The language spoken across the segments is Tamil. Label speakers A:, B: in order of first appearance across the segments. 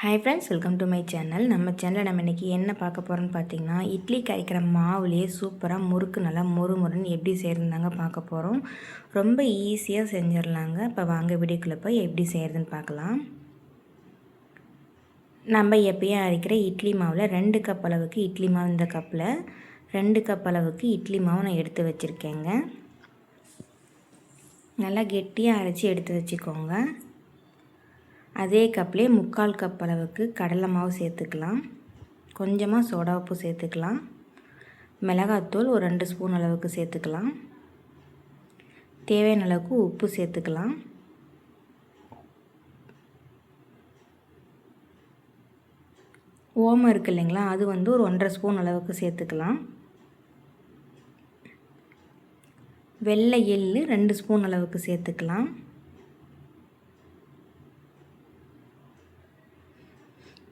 A: Hi friends, welcome to my channel. நம்ம சேனலில் நம்ம இன்றைக்கி என்ன பார்க்க போகிறோன்னு பார்த்தீங்கன்னா, இட்லி கரைக்கிற மாவுலேயே சூப்பராக முறுக்கு நல்லா மொறுன்னு எப்படி செய்கிறதுனாங்க பார்க்க போகிறோம். ரொம்ப ஈஸியாக செஞ்சிடலாங்க. இப்போ வாங்க வீடியோக்குள்ளே போய் எப்படி செய்கிறதுன்னு பார்க்கலாம். நம்ம எப்பயும் அரைக்கிற இட்லி மாவில் 2 கப் அளவுக்கு இட்லி மாவு, இந்த கப்பில் 2 கப் அளவுக்கு இட்லி மாவு நான் எடுத்து வச்சுருக்கேங்க. நல்லா கெட்டியாக அரைச்சி எடுத்து வச்சுக்கோங்க. அதே கப்லேயே 3/4 கப் அளவுக்கு கடலை மாவு சேர்த்துக்கலாம். கொஞ்சமாக சோடா உப்பு சேர்த்துக்கலாம். மிளகாத்தூள் ஒரு 2 ஸ்பூன் அளவுக்கு சேர்த்துக்கலாம். தேவையான அளவுக்கு உப்பு சேர்த்துக்கலாம். ஓமம் இருக்குது இல்லைங்களா, அது ஒரு 1.5 ஸ்பூன் அளவுக்கு சேர்த்துக்கலாம். வெள்ளை எள்ளு 2 ஸ்பூன் அளவுக்கு சேர்த்துக்கலாம்.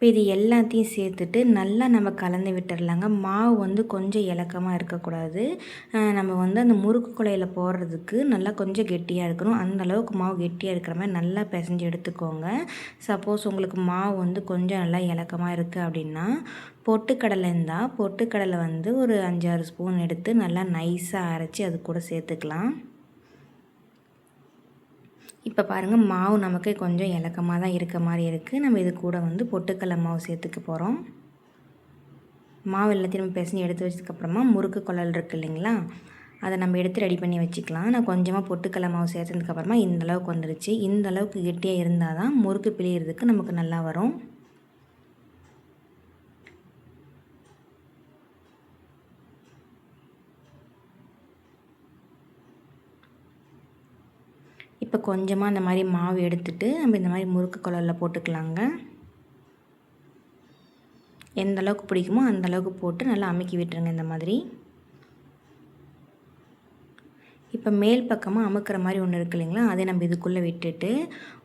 A: இப்போ இது எல்லாத்தையும் சேர்த்துட்டு நல்லா நம்ம கலந்து விட்டுடலாங்க. மாவு கொஞ்சம் இலக்கமாக இருக்கக்கூடாது. நம்ம அந்த முறுக்கு குழையில் போடுறதுக்கு நல்லா கொஞ்சம் கெட்டியாக இருக்கணும். அந்தளவுக்கு மாவு கெட்டியாக இருக்கிற மாதிரி நல்லா பிசைஞ்சு எடுத்துக்கோங்க. சப்போஸ் உங்களுக்கு மாவு கொஞ்சம் நல்லா இலக்கமாக இருக்குது அப்படின்னா, பொட்டுக்கடலை இருந்தால் பொட்டுக்கடலை ஒரு 5-6 ஸ்பூன் எடுத்து நல்லா நைஸாக அரைச்சி அது கூட சேர்த்துக்கலாம். இப்போ பாருங்கள், மாவு நமக்கு கொஞ்சம் இலக்கமாக தான் இருக்க மாதிரி இருக்குது. நம்ம இது கூட பொட்டுக்கடலை மாவு சேர்த்துக்க போகிறோம். மாவு எல்லாத்தையும் நம்ம பிசைஞ்சு எடுத்து வச்சதுக்கப்புறமா முறுக்கு குழல் இருக்குது இல்லைங்களா, அதை நம்ம எடுத்து ரெடி பண்ணி வச்சுக்கலாம். நான் கொஞ்சமாக பொட்டுக்கடலை மாவு சேர்த்ததுக்கப்புறமா இந்தளவுக்கு வந்துருச்சு. இந்தளவுக்கு கெட்டியாக இருந்தால் தான் முறுக்கு பிழியறதுக்கு நமக்கு நல்லா வரும். இப்போ கொஞ்சமாக அந்த மாதிரி மாவு எடுத்துகிட்டு நம்ம இந்த மாதிரி முறுக்கு குழலில் போட்டுக்கலாங்க. எந்த அளவுக்கு பிடிக்குமோ அந்தளவுக்கு போட்டு நல்லா அமுக்கி விட்டுருங்க இந்த மாதிரி. இப்போ மேல் பக்கமாக அமுக்கிற மாதிரி ஒன்று இருக்குது இல்லைங்களா, அதை நம்ம இதுக்குள்ளே விட்டுட்டு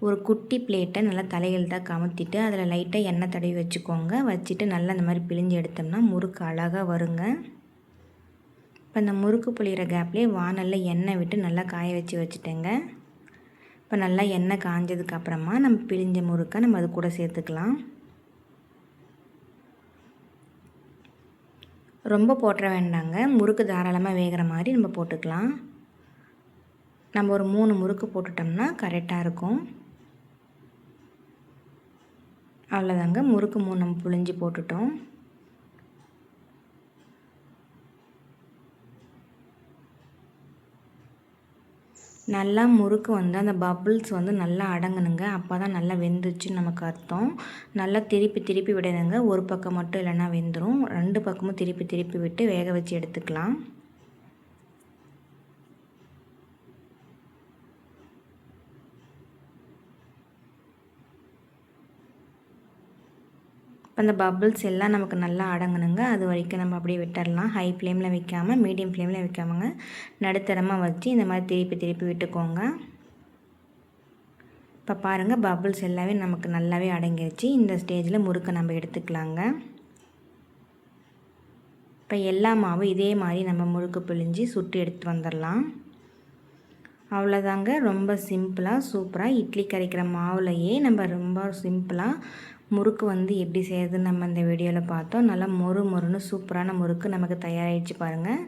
A: ஒரு குட்டி பிளேட்டை நல்லா தலையெழுத்தாக கமுத்திட்டு அதில் லைட்டாக எண்ணெய் தடவி வச்சுக்கோங்க. வச்சுட்டு நல்லா இந்த மாதிரி பிழிஞ்சு எடுத்தோம்னா முறுக்கு அழகாக வருங்க. இப்போ இந்த முறுக்கு புளிகிற கேப்லேயே வானலில் எண்ணெய் விட்டு நல்லா காய வச்சுட்டேங்க. இப்போ நல்லா எண்ணெய் காஞ்சதுக்கப்புறமா நம்ம பிழிஞ்ச முறுக்கை நம்ம அது கூட சேர்த்துக்கலாம். ரொம்ப போட்டுற வேண்டாங்க, முறுக்கு தாராளமாக வேகிற மாதிரி நம்ம போட்டுக்கலாம். நம்ம ஒரு 3 முறுக்கு போட்டுட்டோம்னா கரெக்டாக இருக்கும். அவ்வளோதாங்க, முறுக்கு 3 நம்ம புழிஞ்சு போட்டுட்டோம். நல்லா முறுக்கு அந்த பபிள்ஸ் நல்லா அடங்கணுங்க. அப்போ தான் நல்லா வெந்துச்சுன்னு நமக்கு அர்த்தம். நல்லா திருப்பி விடணுங்க. ஒரு பக்கம் மட்டும் இல்லைன்னா வெந்துடும். 2 பக்கமும் திருப்பி விட்டு வேக வச்சு எடுத்துக்கலாம். அந்த பபிள்ஸ் எல்லாம் நமக்கு நல்லா அடங்கணுங்க. அது வரைக்கும் நம்ம அப்படியே விட்டுடலாம். ஹை ஃப்ளேமில் வைக்காமல் மீடியம் ஃப்ளேமில் வைக்காமங்க, நடுத்தரமாக வச்சு இந்த மாதிரி திருப்பி விட்டுக்கோங்க. இப்போ பாருங்கள், பபிள்ஸ் எல்லாமே நமக்கு நல்லாவே அடங்கிடுச்சு. இந்த ஸ்டேஜில் முறுக்கை நம்ம எடுத்துக்கலாங்க. இப்போ எல்லா மாவும் இதே மாதிரி நம்ம முறுக்கு பிழிஞ்சு சுட்டு எடுத்து வந்துடலாம். அவ்வளோதாங்க, ரொம்ப சிம்பிளாக சூப்பராக இட்லி கரைக்கிற மாவுலையே நம்ம ரொம்ப சிம்பிளாக முறுக்கு எப்படி செய்யறதுன்னு நம்ம இந்த வீடியோவில் பார்த்தோம். நல்லா மொறுன்னு சூப்பரான முறுக்கு நமக்கு தயாராகிடுச்சு பாருங்கள்.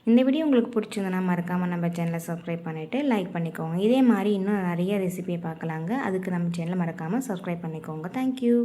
A: இந்த வீடியோ உங்களுக்கு பிடிச்சிருந்தனா மறக்காமல் நம்ம சேனலை சப்ஸ்கிரைப் பண்ணிவிட்டு லைக் பண்ணிக்கோங்க. இதே மாதிரி இன்னும் நிறைய ரெசிபியை பார்க்கலாங்க. அதுக்கு நம்ம சேனலை மறக்காமல் சப்ஸ்கிரைப் பண்ணிக்கோங்க. தேங்க்யூ.